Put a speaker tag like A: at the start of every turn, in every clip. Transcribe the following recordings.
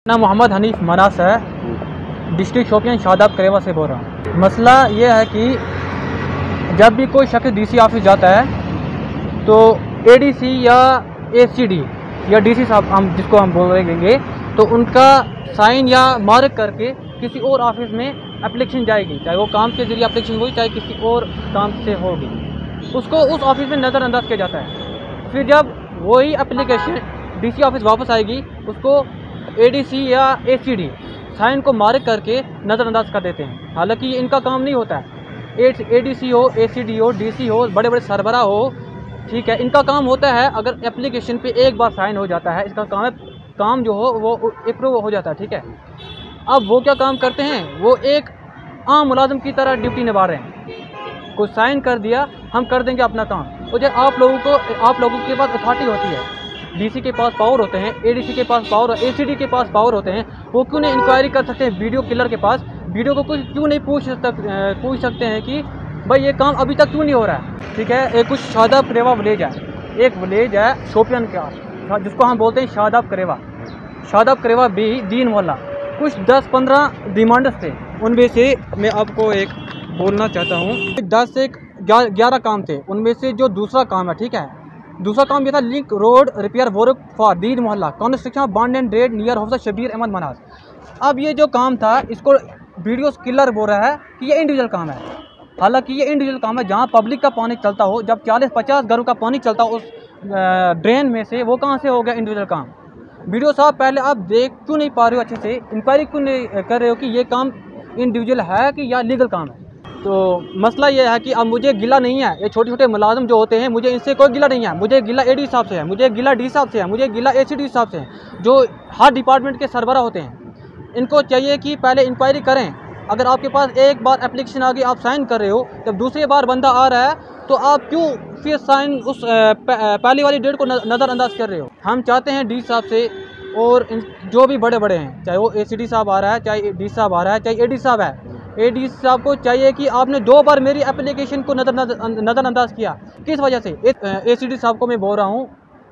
A: नाम मोहम्मद हनीफ मनास है, डिस्ट्रिक्ट शोपियां शादाब करेवा से बोल रहा हूँ। मसला ये है कि जब भी कोई शख्स डीसी ऑफिस जाता है तो एडीसी या एसीडी या डीसी साहब हम जिसको हम बोल रहेंगे तो उनका साइन या मार्क करके किसी और ऑफिस में एप्लीकेशन जाएगी, चाहे वो काम के जरिए एप्लीकेशन होगी चाहे किसी और काम से होगी, उसको उस ऑफिस में नज़रअंदाज किया जाता है। फिर जब वही एप्लीकेशन डीसी ऑफिस वापस आएगी उसको एडीसी या एसीडी साइन को मार्क करके नज़रअंदाज कर देते हैं। हालांकि ये इनका काम नहीं होता है। एडीसी हो, एसीडी हो, डीसी हो, बड़े बड़े सरबरा हो, ठीक है, इनका काम होता है अगर एप्लीकेशन पे एक बार साइन हो जाता है, इसका काम है, काम जो हो वो अप्रूव हो जाता है, ठीक है। अब वो क्या काम करते हैं, वो एक आम मुलाजिम की तरह ड्यूटी निभा रहे हैं। कोई साइन कर दिया, हम कर देंगे अपना काम। और जब आप लोगों के पास अथॉरिटी होती है, डीसी के पास पावर होते हैं, एडीसी के पास पावर, एसीडी के पास पावर होते हैं, वो क्यों नहीं इंक्वायरी कर सकते हैं वीडियो किलर के पास? वीडियो को कुछ क्यों नहीं पूछ सकते हैं कि भाई ये काम अभी तक क्यों नहीं हो रहा है, ठीक है। एक कुछ शादाब करेवा विलेज है, एक विलेज है शोपियान का जिसको हम बोलते हैं शादाब करेवा भी दीन मोहल्ला। कुछ 10-15 डिमांड्स थे, उनमें से मैं आपको एक बोलना चाहता हूँ। 10 से 11 काम थे, उनमें से जो दूसरा काम है, ठीक है, दूसरा काम ये था link road repair work for Deen Mohalla construction of bond and red near house Shabir Ahmad Manas. अब ये जो काम था इसको वीडियो किलर बोल रहा है कि ये इंडिविजुअल काम है। हालांकि ये इंडिविजुअल काम है, जहाँ पब्लिक का पानी चलता हो, जब 40-50 घरों का पानी चलता हो उस ड्रेन में से, वो कहाँ से हो गया इंडिविजुअल काम? वीडियो साहब पहले आप देख क्यों नहीं पा रहे हो, अच्छे से इंक्वायरी क्यों नहीं कर रहे हो कि ये काम इंडिविजुअल है कि या लीगल काम है? तो मसला ये है कि अब मुझे गिला नहीं है, ये छोटे छोटे मुलाजिम जो होते हैं, मुझे इनसे कोई गिला नहीं है। मुझे गिला एडी साहब से है, मुझे गिला डी साहब से है, मुझे गिला एसीडी साहब से है, जो हर डिपार्टमेंट के सरबरा होते हैं। इनको चाहिए कि पहले इंक्वायरी करें। अगर आपके पास एक बार एप्लीकेशन आ गई, आप साइन कर रहे हो, जब दूसरी बार बंदा आ रहा है तो आप क्यों फिर साइन उस पहली वाली डेट को नज़रअंदाज कर रहे हो? हम चाहते हैं डी साहब से और जो भी बड़े बड़े हैं, चाहे वो एसीडी साहब आ रहा है, चाहे डी साहब आ रहा है, चाहे एडी साहब है, एडी साहब को चाहिए कि आपने 2 बार मेरी एप्लीकेशन को नज़रअंदाज किया। किस वजह से? एसीडी साहब को मैं बोल रहा हूँ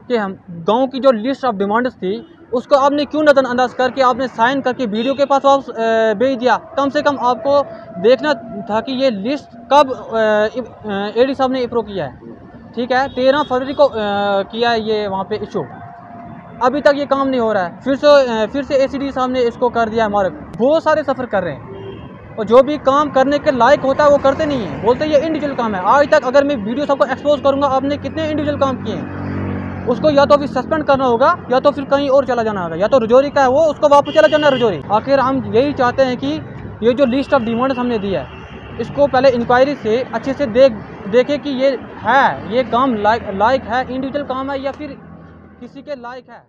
A: कि हम गांव की जो लिस्ट ऑफ डिमांड्स थी उसको आपने क्यों नज़रअंदाज करके आपने साइन करके वीडियो के पास वापस भेज दिया? कम से कम आपको देखना था कि ये लिस्ट कब एडी साहब ने अप्रूव किया है, ठीक है। 13 फरवरी को किया है ये वहाँ पे इशू, अभी तक ये काम नहीं हो रहा है। फिर से एसीडी साहब ने इसको कर दिया है मार्क। बहुत सारे सफ़र कर रहे हैं और जो भी काम करने के लायक होता है वो करते नहीं हैं, बोलते हैं ये इंडिविजुअल काम है। आज तक अगर मैं वीडियो सबको एक्सपोज करूंगा, आपने कितने इंडिविजुअल काम किए हैं, उसको या तो फिर सस्पेंड करना होगा या तो फिर कहीं और चला जाना होगा, या तो रजौरी का है वो, उसको वापस चला जाना रजौरी। आखिर हम यही चाहते हैं कि ये जो लिस्ट ऑफ डिमांड्स हमने दी है इसको पहले इंक्वायरी से अच्छे से देखें कि ये काम लायक है, इंडिविजुअल काम है या फिर किसी के लायक है।